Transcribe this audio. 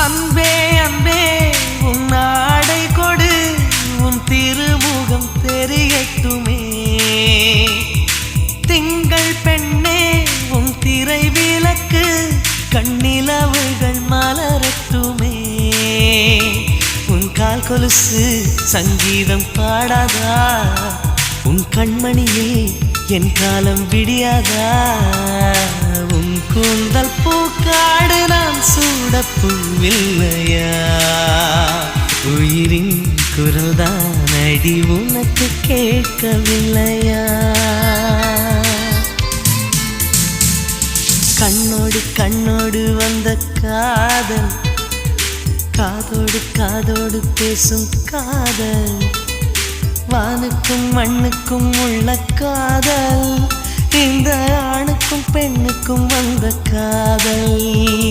அன்பே அன்பே உன் ஆடை கொடு உன் திருமுகம் தெரியட்டுமே திங்கள் பெண்ணே உன் திரை விளக்கு கண்ணிலவுகள் மலரட்டுமே உன் கால் கொலுசு சங்கீதம் பாடாதா உன் கண்மணியில் என் காலம் விடியாதா உன் கூந்தல் பூக்காடு நான் சூடப்பூவில்லையா உயிரின் குரல் தான் அடி உனக்கு கேட்கவில்லையா கண்ணோடு கண்ணோடு வந்த காதல் காதோடு காதோடு பேசும் காதல் வானுக்கும் மண்ணுக்கும் உள்ள காதல் இந்த ஆணுக்கும் பெண்ணுக்கும் வந்த காதல்